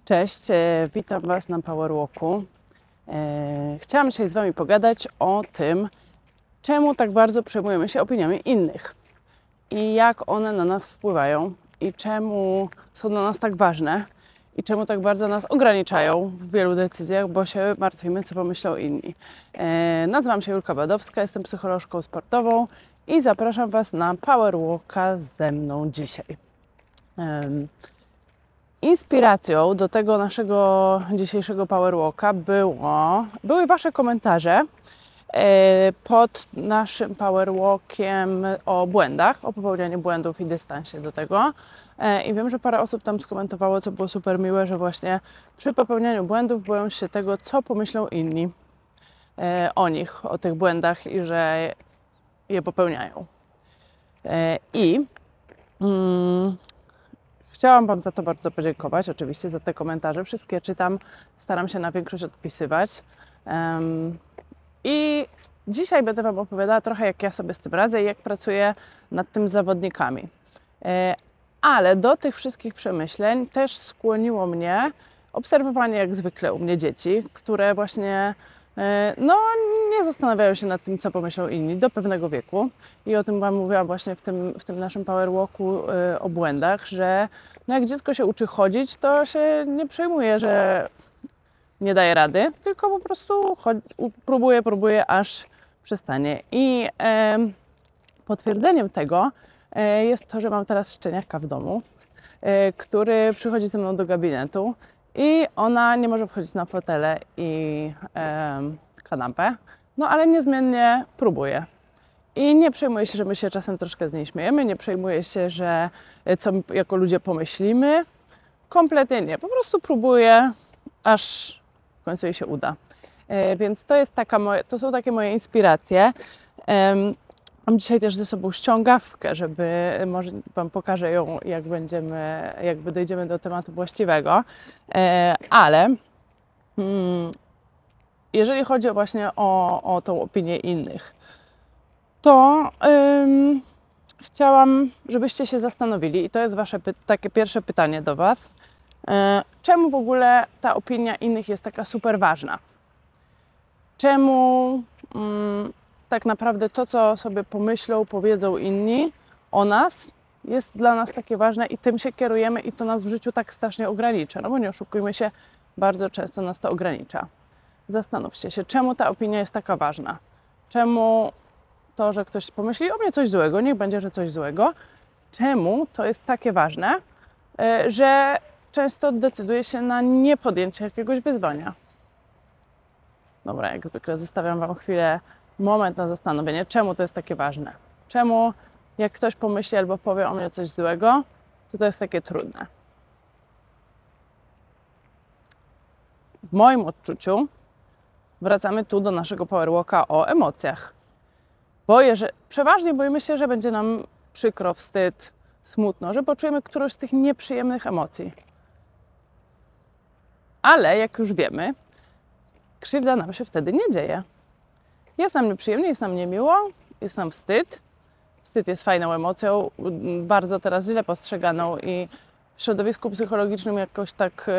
Cześć, witam Was na Powerwalku. Chciałam dzisiaj z Wami pogadać o tym, czemu tak bardzo przejmujemy się opiniami innych i jak one na nas wpływają i czemu są dla nas tak ważne i czemu tak bardzo nas ograniczają w wielu decyzjach, bo się martwimy, co pomyślą inni. Nazywam się Julka Badowska, jestem psycholożką sportową i zapraszam Was na Powerwalka ze mną dzisiaj. Inspiracją do tego naszego dzisiejszego Powerwalka były Wasze komentarze pod naszym Powerwalkiem o błędach, o popełnianiu błędów i dystansie do tego. I wiem, że parę osób tam skomentowało, co było super miłe, że właśnie przy popełnianiu błędów boją się tego, co pomyślą inni o nich, o tych błędach i że je popełniają. Chciałam Wam za to bardzo podziękować, oczywiście za te komentarze. Wszystkie czytam, staram się na większość odpisywać. I dzisiaj będę Wam opowiadała trochę, jak ja sobie z tym radzę i jak pracuję nad tym z zawodnikami. Ale do tych wszystkich przemyśleń też skłoniło mnie obserwowanie jak zwykle u mnie dzieci, które właśnie nie zastanawiają się nad tym, co pomyślą inni do pewnego wieku. I o tym Wam mówiłam właśnie w tym naszym Powerwalku o błędach, że jak dziecko się uczy chodzić, to się nie przejmuje, że nie daje rady, tylko po prostu próbuje, aż przestanie. I potwierdzeniem tego jest to, że mam teraz szczeniaka w domu, który przychodzi ze mną do gabinetu i ona nie może wchodzić na fotele i kanapę, ale niezmiennie próbuje. I nie przejmuje się, że my się czasem troszkę z niej śmiejemy, nie przejmuje się, że co my jako ludzie pomyślimy. Kompletnie nie. Po prostu próbuje, aż w końcu jej się uda. Więc to są takie moje inspiracje. Mam dzisiaj też ze sobą ściągawkę, żeby może Wam pokażę ją, jak dojdziemy do tematu właściwego. Ale jeżeli chodzi właśnie o tą opinię innych, to chciałam, żebyście się zastanowili, i to jest Wasze takie pierwsze pytanie do Was, czemu w ogóle ta opinia innych jest taka super ważna? Czemu tak naprawdę to, co sobie pomyślą, powiedzą inni o nas, jest dla nas takie ważne i tym się kierujemy i to nas w życiu tak strasznie ogranicza? No bo nie oszukujmy się, bardzo często nas to ogranicza. Zastanówcie się, czemu ta opinia jest taka ważna? Czemu to, że ktoś pomyśli o mnie coś złego, niech będzie, że coś złego, czemu to jest takie ważne, że często decyduje się na niepodjęcie jakiegoś wyzwania? Dobra, jak zwykle zostawiam Wam moment na zastanowienie, czemu to jest takie ważne. Czemu jak ktoś pomyśli albo powie o mnie coś złego, to jest takie trudne. W moim odczuciu wracamy tu do naszego Powerwalka o emocjach. Przeważnie boimy się, że będzie nam przykro, wstyd, smutno, że poczujemy którąś z tych nieprzyjemnych emocji. Ale jak już wiemy, krzywda nam się wtedy nie dzieje. Jest nam nieprzyjemnie, jest nam niemiło, jest nam wstyd. Wstyd jest fajną emocją, bardzo teraz źle postrzeganą i w środowisku psychologicznym jakoś tak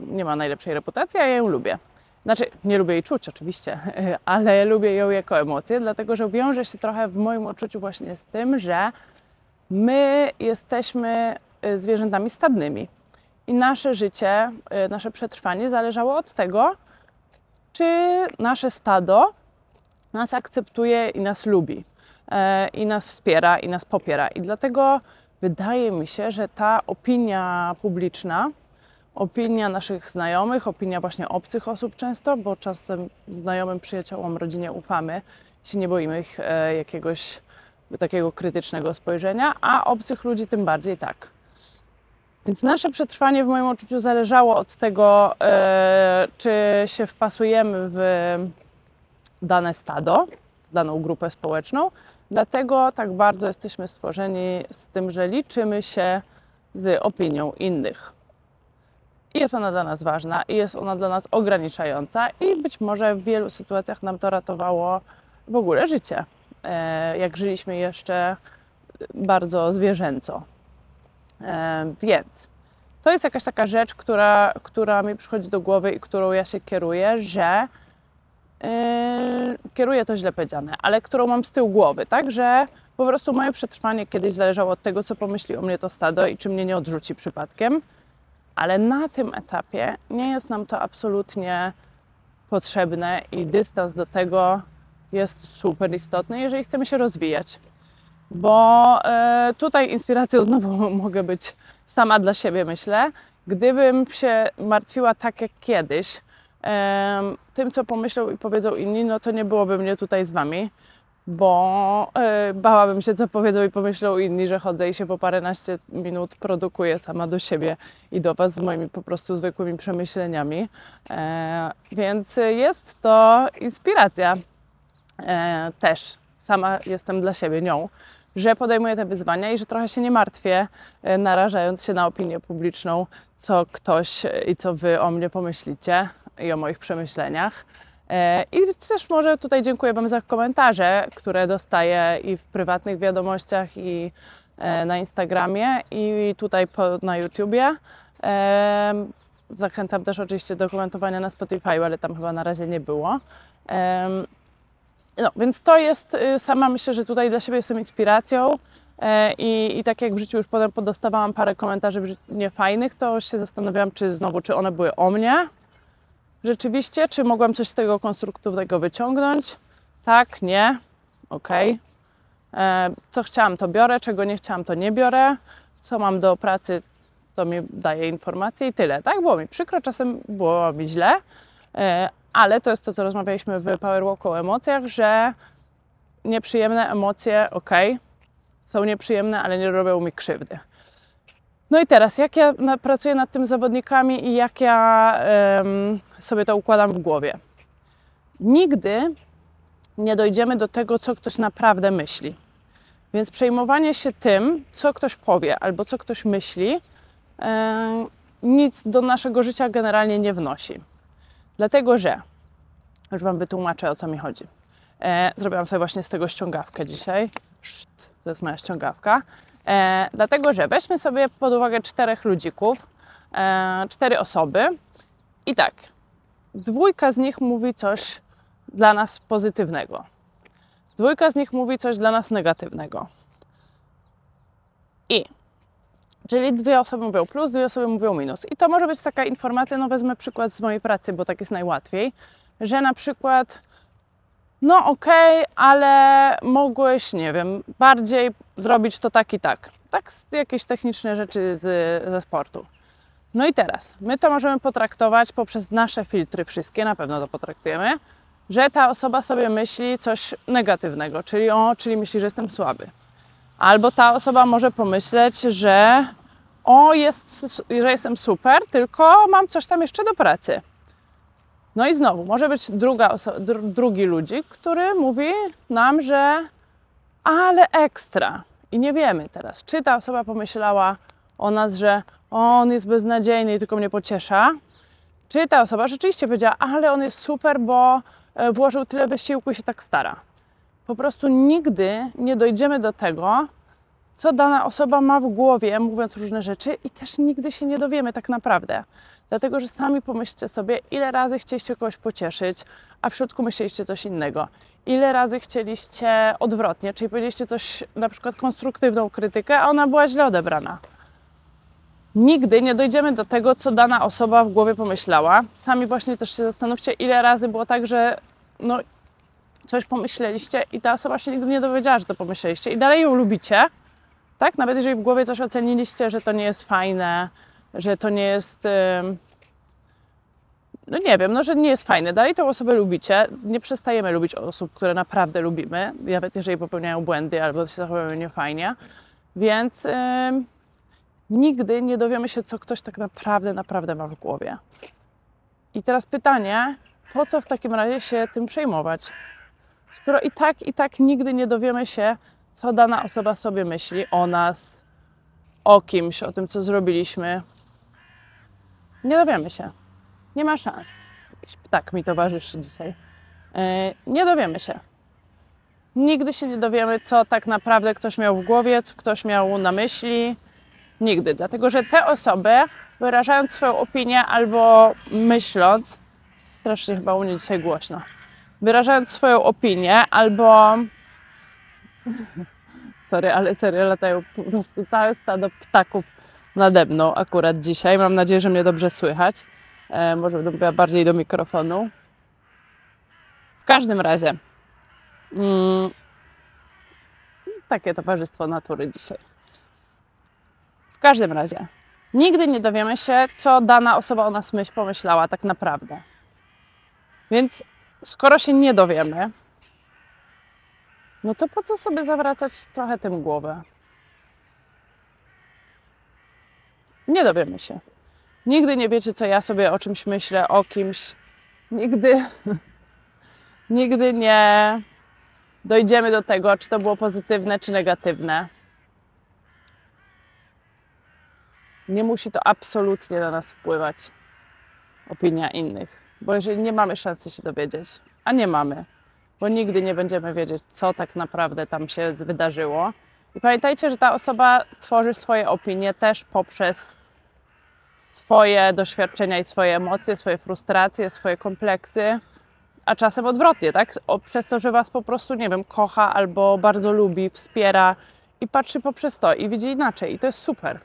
nie ma najlepszej reputacji, a ja ją lubię. Znaczy, nie lubię jej czuć oczywiście, ale lubię ją jako emocję, dlatego że wiąże się trochę w moim odczuciu właśnie z tym, że my jesteśmy zwierzętami stadnymi i nasze życie, nasze przetrwanie zależało od tego, czy nasze stado nas akceptuje i nas lubi, i nas wspiera, i nas popiera. I dlatego wydaje mi się, że ta opinia publiczna, opinia naszych znajomych, opinia właśnie obcych osób często, bo czasem znajomym, przyjaciołom, rodzinie ufamy, się nie boimy ich jakiegoś takiego krytycznego spojrzenia, a obcych ludzi tym bardziej tak. Więc nasze przetrwanie w moim odczuciu zależało od tego, czy się wpasujemy w dane stado, w daną grupę społeczną. Dlatego tak bardzo jesteśmy stworzeni z tym, że liczymy się z opinią innych. I jest ona dla nas ważna, i jest ona dla nas ograniczająca i być może w wielu sytuacjach nam to ratowało w ogóle życie, jak żyliśmy jeszcze bardzo zwierzęco. Więc To jest jakaś taka rzecz, która mi przychodzi do głowy i którą ja się kieruję, że kieruję to źle powiedziane, ale którą mam z tyłu głowy, tak, że po prostu moje przetrwanie kiedyś zależało od tego, co pomyśli o mnie to stado i czy mnie nie odrzuci przypadkiem, ale na tym etapie nie jest nam to absolutnie potrzebne i dystans do tego jest super istotny, jeżeli chcemy się rozwijać. Bo tutaj inspiracją znowu mogę być sama dla siebie, myślę. Gdybym się martwiła tak jak kiedyś, tym, co pomyślą i powiedzą inni, no to nie byłoby mnie tutaj z wami, bo bałabym się, co powiedzą i pomyślą inni, że chodzę i się po paręnaście minut produkuję sama do siebie i do was z moimi po prostu zwykłymi przemyśleniami. Więc jest to inspiracja też. Sama jestem dla siebie nią, że podejmuję te wyzwania i że trochę się nie martwię, narażając się na opinię publiczną, co ktoś i co wy o mnie pomyślicie i o moich przemyśleniach. I też może tutaj dziękuję wam za komentarze, które dostaję i w prywatnych wiadomościach, i na Instagramie, i tutaj na YouTubie. Zachęcam też oczywiście do komentowania na Spotify, ale tam chyba na razie nie było. No, więc to jest, sama myślę, że tutaj dla siebie jestem inspiracją i tak jak w życiu już potem podostawałam parę komentarzy niefajnych, to się zastanawiałam, czy one były o mnie rzeczywiście, czy mogłam coś z tego konstruktywnego wyciągnąć. Tak, nie, okej. Co chciałam, to biorę, czego nie chciałam, to nie biorę. Co mam do pracy, to mi daje informacje i tyle. Tak, było mi przykro, czasem było mi źle, ale to jest to, co rozmawialiśmy w Power Walku o emocjach, że nieprzyjemne emocje, są nieprzyjemne, ale nie robią mi krzywdy. No i teraz, jak ja pracuję nad tym zawodnikami i jak ja sobie to układam w głowie. Nigdy nie dojdziemy do tego, co ktoś naprawdę myśli. Więc przejmowanie się tym, co ktoś powie albo co ktoś myśli, nic do naszego życia generalnie nie wnosi. Dlatego, że, już wam wytłumaczę, o co mi chodzi. Zrobiłam sobie właśnie z tego ściągawkę dzisiaj. To jest moja ściągawka. Dlatego, że weźmy sobie pod uwagę 4 ludzików, 4 osoby i tak, 2 z nich mówi coś dla nas pozytywnego. 2 z nich mówi coś dla nas negatywnego. Czyli 2 osoby mówią plus, 2 osoby mówią minus. I to może być taka informacja, no wezmę przykład z mojej pracy, bo tak jest najłatwiej, że na przykład no okej, ale mogłeś, nie wiem, bardziej zrobić to tak i tak. Tak, jakieś techniczne rzeczy ze sportu. No i teraz, my to możemy potraktować poprzez nasze filtry wszystkie, na pewno to potraktujemy, że ta osoba sobie myśli coś negatywnego, czyli myśli, że jestem słaby. Albo ta osoba może pomyśleć, że że jestem super, tylko mam coś tam jeszcze do pracy. No i znowu, może być drugi ludzik, który mówi nam, że ale ekstra. I nie wiemy teraz, czy ta osoba pomyślała o nas, że on jest beznadziejny i tylko mnie pociesza, czy ta osoba rzeczywiście powiedziała, ale on jest super, bo włożył tyle wysiłku i się tak stara. Po prostu nigdy nie dojdziemy do tego, co dana osoba ma w głowie, mówiąc różne rzeczy, i też nigdy się nie dowiemy tak naprawdę. Dlatego, że sami pomyślcie sobie, ile razy chcieliście kogoś pocieszyć, a w środku myśleliście coś innego. Ile razy chcieliście odwrotnie, czyli powiedzieliście coś, na przykład konstruktywną krytykę, a ona była źle odebrana. Nigdy nie dojdziemy do tego, co dana osoba w głowie pomyślała. Sami właśnie też się zastanówcie, ile razy było tak, że coś pomyśleliście i ta osoba się nigdy nie dowiedziała, że to pomyśleliście i dalej ją lubicie. Tak? Nawet jeżeli w głowie coś oceniliście, że to nie jest fajne, że to nie jest, no nie wiem, że nie jest fajne. Dalej tę osobę lubicie. Nie przestajemy lubić osób, które naprawdę lubimy, nawet jeżeli popełniają błędy albo się zachowują niefajnie. Więc nigdy nie dowiemy się, co ktoś tak naprawdę ma w głowie. I teraz pytanie, po co w takim razie się tym przejmować? Skoro i tak nigdy nie dowiemy się, co dana osoba sobie myśli o nas, o kimś, o tym, co zrobiliśmy. Nie dowiemy się. Nie ma szans. Jakiś ptak mi towarzyszy dzisiaj. Nie dowiemy się. Nigdy się nie dowiemy, co tak naprawdę ktoś miał w głowie, co ktoś miał na myśli. Nigdy. Dlatego, że te osoby wyrażając swoją opinię albo myśląc, strasznie chyba u mnie dzisiaj głośno, wyrażając swoją opinię albo, sorry, ale serio latają po prostu całe stado ptaków nade mną akurat dzisiaj. Mam nadzieję, że mnie dobrze słychać. Może będę mówiła bardziej do mikrofonu. W każdym razie, takie towarzystwo natury dzisiaj. W każdym razie, nigdy nie dowiemy się, co dana osoba o nas pomyślała tak naprawdę. Więc skoro się nie dowiemy, no to po co sobie zawracać trochę tym głowę? Nie dowiemy się. Nigdy nie wiecie, co ja sobie o czymś myślę, o kimś. Nigdy nie dojdziemy do tego, czy to było pozytywne, czy negatywne. Nie musi to absolutnie na nas wpływać, opinia innych. Bo jeżeli nie mamy szansy się dowiedzieć, a nie mamy, bo nigdy nie będziemy wiedzieć, co tak naprawdę tam się wydarzyło. I pamiętajcie, że ta osoba tworzy swoje opinie też poprzez swoje doświadczenia i swoje emocje, swoje frustracje, swoje kompleksy, a czasem odwrotnie, tak? Przez to, że was po prostu, nie wiem, kocha albo bardzo lubi, wspiera i patrzy poprzez to i widzi inaczej i to jest super.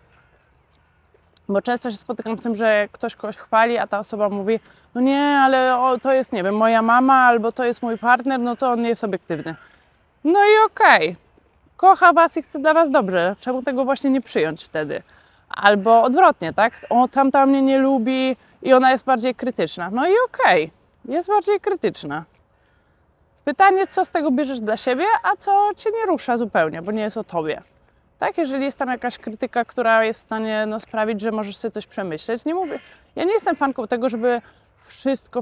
Bo często się spotykam z tym, że ktoś kogoś chwali, a ta osoba mówi, no nie, ale to jest, nie wiem, moja mama albo to jest mój partner, no to on nie jest obiektywny. No i okej. Kocha was i chce dla was dobrze. Czemu tego właśnie nie przyjąć wtedy? Albo odwrotnie, tak? Tamta mnie nie lubi i ona jest bardziej krytyczna. No i okej. Jest bardziej krytyczna. Pytanie, co z tego bierzesz dla siebie, a co cię nie rusza zupełnie, bo nie jest o tobie. Tak, jeżeli jest tam jakaś krytyka, która jest w stanie sprawić, że możesz sobie coś przemyśleć. Ja nie jestem fanką tego, żeby wszystko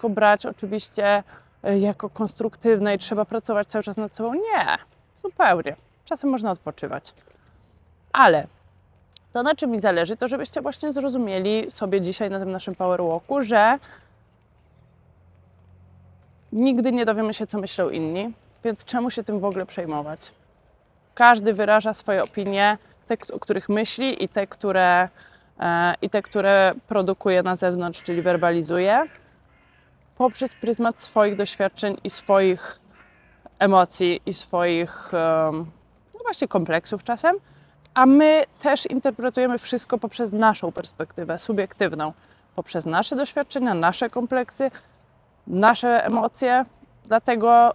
brać oczywiście jako konstruktywne i trzeba pracować cały czas nad sobą. Nie, zupełnie. Czasem można odpoczywać. Ale to, na czym mi zależy, to żebyście właśnie zrozumieli sobie dzisiaj na tym naszym Power Walku, że nigdy nie dowiemy się, co myślą inni, więc czemu się tym w ogóle przejmować? Każdy wyraża swoje opinie, te, o których myśli i te, które produkuje na zewnątrz, czyli werbalizuje, poprzez pryzmat swoich doświadczeń i swoich emocji i swoich no właśnie kompleksów czasem, a my też interpretujemy wszystko poprzez naszą perspektywę subiektywną, poprzez nasze doświadczenia, nasze kompleksy, nasze emocje, dlatego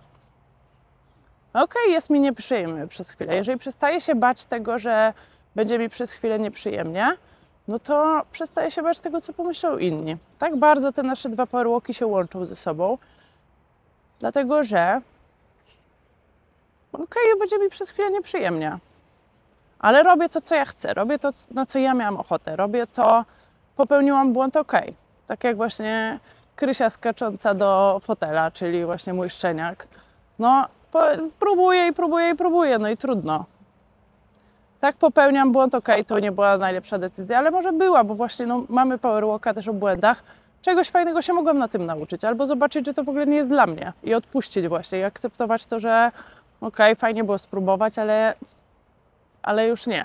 jest mi nieprzyjemnie przez chwilę. Jeżeli przestaję się bać tego, że będzie mi przez chwilę nieprzyjemnie, no to przestaję się bać tego, co pomyślą inni. Tak bardzo te nasze dwa Power Walki się łączą ze sobą, dlatego że będzie mi przez chwilę nieprzyjemnie, ale robię to, co ja chcę, robię to, na co ja miałam ochotę, popełniłam błąd, tak jak właśnie Krysia skacząca do fotela, czyli właśnie mój szczeniak. No, próbuję, no i trudno. Tak, popełniam błąd, to nie była najlepsza decyzja, ale może była, bo właśnie mamy Power Walka też o błędach. Czegoś fajnego się mogłam na tym nauczyć, albo zobaczyć, że to w ogóle nie jest dla mnie i odpuścić właśnie i akceptować to, że fajnie było spróbować, ale już nie.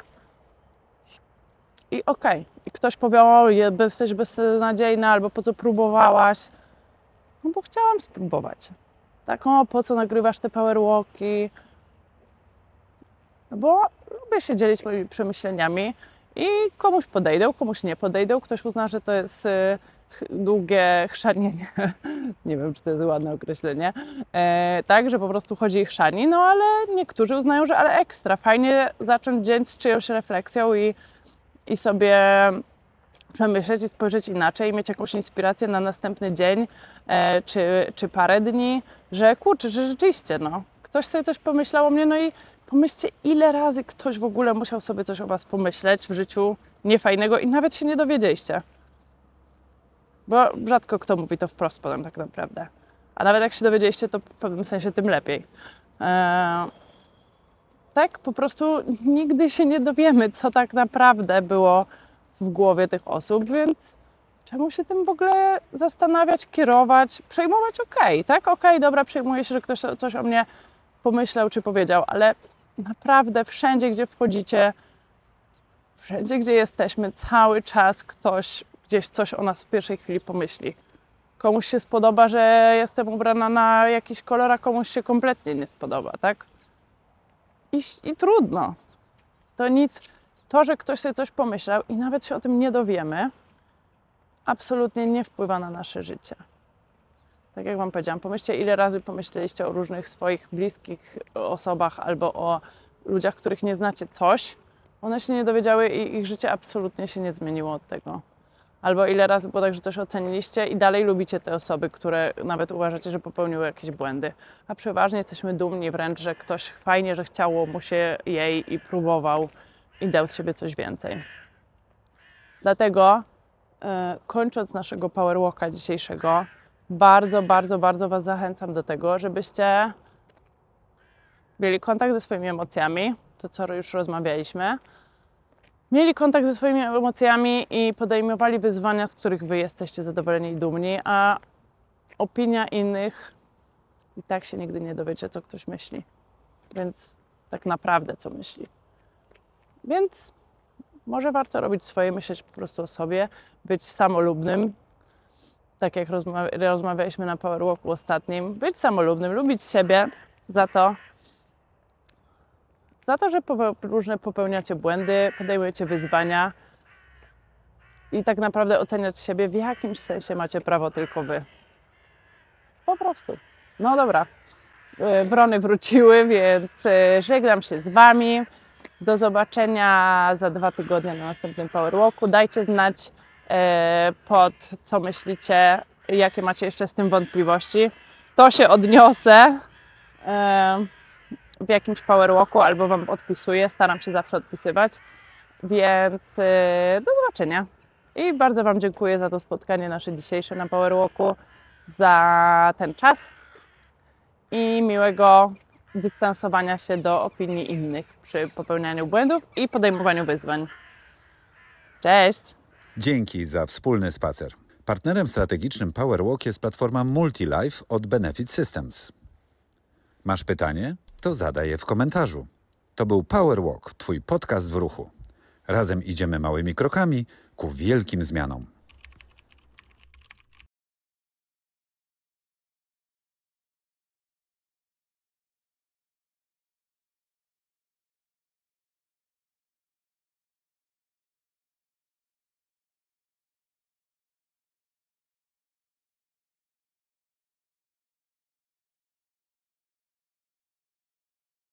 I i ktoś powie, jesteś beznadziejna, albo po co próbowałaś? No bo chciałam spróbować. Tak, po co nagrywasz te Power Walki? No bo lubię się dzielić moimi przemyśleniami i komuś podejdą, komuś nie podejdą. Ktoś uzna, że to jest długie chrzanienie. Nie wiem, czy to jest ładne określenie. Tak, że po prostu chodzi i chrzani. No ale niektórzy uznają, że ale ekstra. Fajnie zacząć dzień z czyjąś refleksją i sobie przemyśleć i spojrzeć inaczej, mieć jakąś inspirację na następny dzień czy parę dni, że kurczę, że rzeczywiście, ktoś sobie coś pomyślał o mnie, no i pomyślcie, ile razy ktoś w ogóle musiał sobie coś o was pomyśleć w życiu niefajnego i nawet się nie dowiedzieliście. Bo rzadko kto mówi to wprost potem tak naprawdę. A nawet jak się dowiedzieliście, to w pewnym sensie tym lepiej. Tak, po prostu nigdy się nie dowiemy, co tak naprawdę było w głowie tych osób, więc czemu się tym w ogóle zastanawiać, kierować, przejmować? Tak? Dobra, przejmuję się, że ktoś coś o mnie pomyślał czy powiedział, ale naprawdę wszędzie, gdzie wchodzicie, Wszędzie, gdzie jesteśmy, cały czas ktoś gdzieś coś o nas w pierwszej chwili pomyśli. Komuś się spodoba, że jestem ubrana na jakiś kolor, a komuś się kompletnie nie spodoba, tak? I trudno. To nic, to, że ktoś sobie coś pomyślał i nawet się o tym nie dowiemy, absolutnie nie wpływa na nasze życie. Tak jak Wam powiedziałam, pomyślcie, ile razy pomyśleliście o różnych swoich bliskich osobach albo o ludziach, których nie znacie coś. One się nie dowiedziały i ich życie absolutnie się nie zmieniło od tego. Albo ile razy było tak, że coś oceniliście i dalej lubicie te osoby, które nawet uważacie, że popełniły jakieś błędy. A przeważnie jesteśmy dumni wręcz, że ktoś fajnie, że chciało mu się jej i próbował i dał z siebie coś więcej. Dlatego kończąc naszego Powerwalka dzisiejszego, bardzo, bardzo, bardzo Was zachęcam do tego, żebyście mieli kontakt ze swoimi emocjami, to co już rozmawialiśmy, mieli kontakt ze swoimi emocjami i podejmowali wyzwania, z których Wy jesteście zadowoleni i dumni, a opinia innych i tak się nigdy nie dowiecie, co ktoś myśli. Więc tak naprawdę, co myśli. Więc może warto robić swoje, myśleć po prostu o sobie, być samolubnym, tak jak rozmawialiśmy na Powerwalku ostatnim, być samolubnym, lubić siebie za to, że różne popełniacie błędy, podejmujecie wyzwania i tak naprawdę oceniać siebie w jakimś sensie macie prawo tylko Wy. Po prostu. No dobra, wrony wróciły, więc żegnam się z Wami. Do zobaczenia za 2 tygodnie na następnym Powerwalku. Dajcie znać pod co myślicie, jakie macie jeszcze z tym wątpliwości. To się odniosę w jakimś Powerwalku albo Wam odpisuję. Staram się zawsze odpisywać. Więc do zobaczenia. I bardzo Wam dziękuję za to spotkanie nasze dzisiejsze na Powerwalku, za ten czas i miłego dystansowania się do opinii innych przy popełnianiu błędów i podejmowaniu wyzwań. Cześć! Dzięki za wspólny spacer. Partnerem strategicznym Powerwalk jest platforma MultiLife od Benefit Systems. Masz pytanie? To zadaj je w komentarzu. To był Powerwalk, Twój podcast w ruchu. Razem idziemy małymi krokami ku wielkim zmianom.